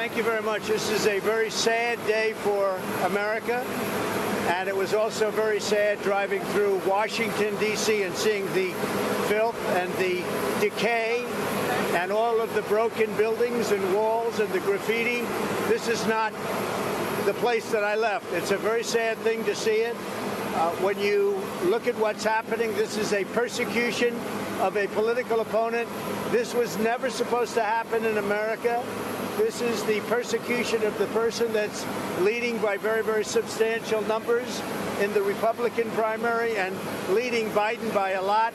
Thank you very much. This is a very sad day for America, and it was also very sad driving through Washington, D.C. and seeing the filth and the decay and all of the broken buildings and walls and the graffiti. This is not the place that I left. It's a very sad thing to see it. When you look at what's happening, this is a persecution of a political opponent. This was never supposed to happen in America. This is the persecution of the person that's leading by very, very substantial numbers in the Republican primary and leading Biden by a lot.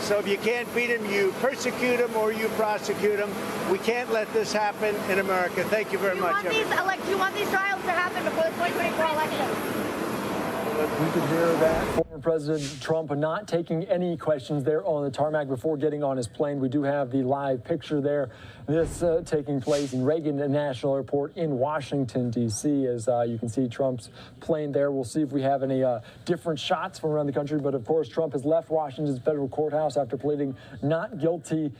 So if you can't beat him, you persecute him or you prosecute him. We can't let this happen in America. Thank you very much. Do you want these trials to happen before the 2024 election? We could hear that former President Trump not taking any questions there on the tarmac before getting on his plane. We do have the live picture there. This taking place in Reagan National Airport in Washington, D.C. As you can see Trump's plane there. We'll see if we have any different shots from around the country. But, of course, Trump has left Washington's federal courthouse after pleading not guilty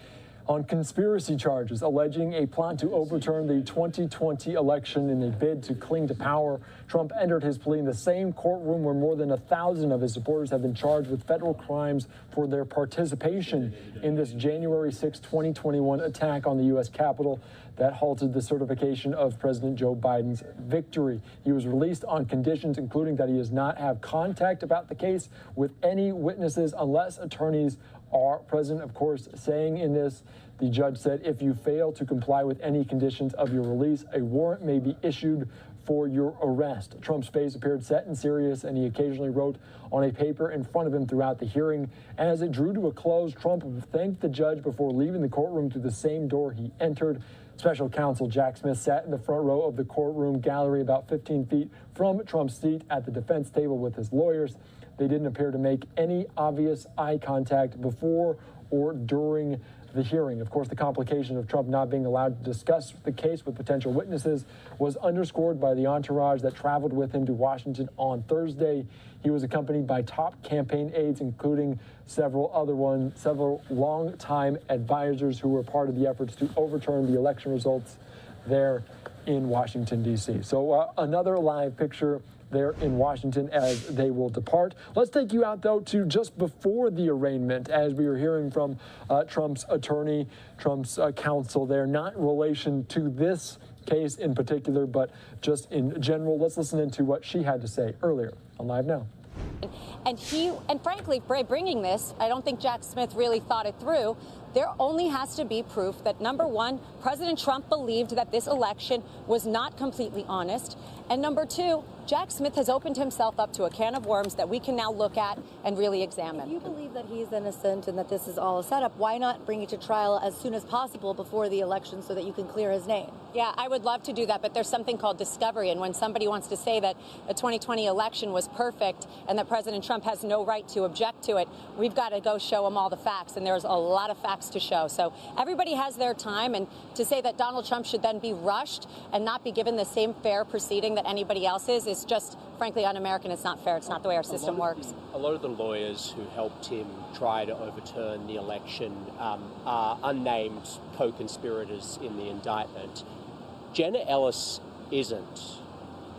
on conspiracy charges, alleging a plot to overturn the 2020 election in a bid to cling to power. Trump entered his plea in the same courtroom where more than 1,000 of his supporters have been charged with federal crimes for their participation in this January 6, 2021 attack on the U.S. Capitol that halted the certification of President Joe Biden's victory. He was released on conditions including that he does not have contact about the case with any witnesses unless attorneys are present. Of course, saying in this, the judge said, if you fail to comply with any conditions of your release, a warrant may be issued for your arrest. Trump's face appeared set and serious, and he occasionally wrote on a paper in front of him throughout the hearing. As it drew to a close, Trump thanked the judge before leaving the courtroom through the same door he entered. Special Counsel Jack Smith sat in the front row of the courtroom gallery about 15 feet from Trump's seat at the defense table with his lawyers. They didn't appear to make any obvious eye contact before or during the hearing. Of course, the complication of Trump not being allowed to discuss the case with potential witnesses was underscored by the entourage that traveled with him to Washington on Thursday. He was accompanied by top campaign aides, including several longtime advisors who were part of the efforts to overturn the election results there in Washington, D.C. So another live picture there in Washington as they will depart. Let's take you out, though, to just before the arraignment, as we were hearing from Trump's attorney, Trump's counsel there, not in relation to this case in particular, but just in general. Let's listen into what she had to say earlier on LiveNOW. And frankly, by bringing this, I don't think Jack Smith really thought it through. There only has to be proof that, number one, President Trump believed that this election was not completely honest. And number two, Jack Smith has opened himself up to a can of worms that we can now look at and really examine. If you believe that he's innocent and that this is all a setup, why not bring it to trial as soon as possible before the election so that you can clear his name? Yeah, I would love to do that, but there's something called discovery. And when somebody wants to say that the 2020 election was perfect and that President Trump has no right to object to it, we've got to go show him all the facts. And there's a lot of facts to show. So everybody has their time. And to say that Donald Trump should then be rushed and not be given the same fair proceeding that anybody else is just, frankly, un-American. It's not fair. It's not the way our system works. A lot of the lawyers who helped him try to overturn the election are unnamed co-conspirators in the indictment. Jenna Ellis isn't.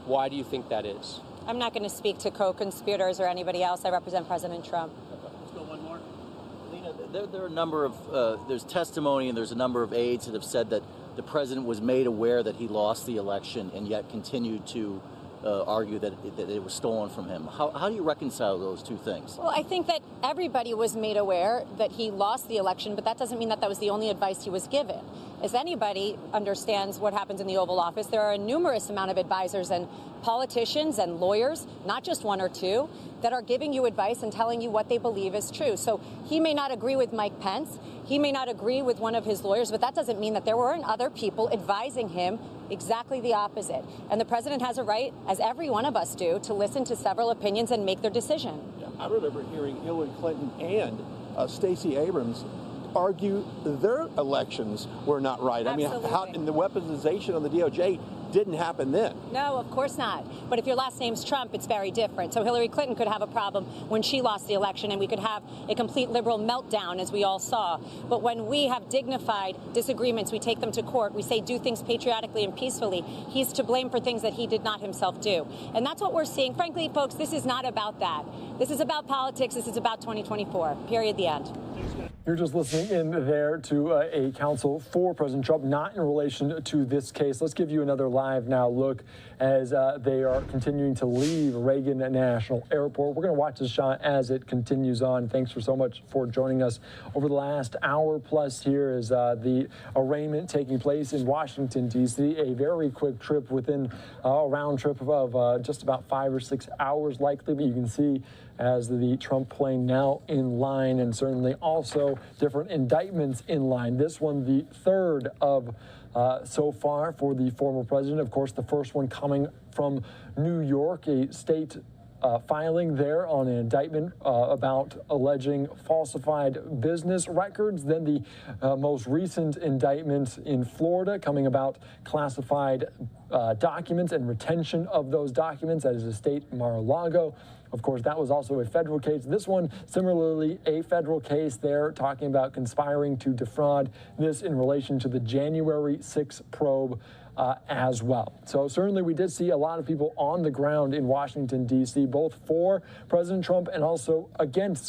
Why do you think that is? I'm not going to speak to co-conspirators or anybody else. I represent President Trump. Let's go one more. Alina, there are a number of, there's testimony and there's a number of aides that have said that the president was made aware that he lost the election and yet continued to argue that it was stolen from him. How do you reconcile those two things? Well, I think that everybody was made aware that he lost the election, but that doesn't mean that that was the only advice he was given. As anybody understands what happens in the Oval Office, there are a numerous amount of advisors and politicians and lawyers, not just one or two, that are giving you advice and telling you what they believe is true. So he may not agree with Mike Pence. He may not agree with one of his lawyers, but that doesn't mean that there weren't other people advising him exactly the opposite. And the president has a right, as every one of us do, to listen to several opinions and make their decision. Yeah, I remember hearing Hillary Clinton and Stacey Abrams argue their elections were not right. Absolutely. I mean, how in the weaponization of the DOJ didn't happen then. No, of course not. But if your last name's Trump, it's very different. So Hillary Clinton could have a problem when she lost the election, and we could have a complete liberal meltdown, as we all saw. But when we have dignified disagreements, we take them to court. We say do things patriotically and peacefully. He's to blame for things that he did not himself do. And that's what we're seeing. Frankly, folks, this is not about that. This is about politics. This is about 2024. Period. The end. You're just listening in there to a counsel for President Trump, not in relation to this case. Let's give you another LiveNOW look as they are continuing to leave Reagan National Airport. We're going to watch this shot as it continues on. Thanks so much for joining us over the last hour plus here as the arraignment taking place in Washington, D.C. A very quick trip within a round trip of just about 5 or 6 hours likely, but you can see as the Trump plane now in line, and certainly also different indictments in line. This one, the third of so far for the former president. Of course, the first one coming from New York, a state filing there on an indictment about alleging falsified business records. Then the most recent indictment in Florida coming about classified documents and retention of those documents. That is a state Mar-a-Lago. Of course, that was also a federal case. This one, similarly, a federal case there talking about conspiring to defraud. This in relation to the January 6th probe as well. So certainly we did see a lot of people on the ground in Washington, D.C., both for President Trump and also against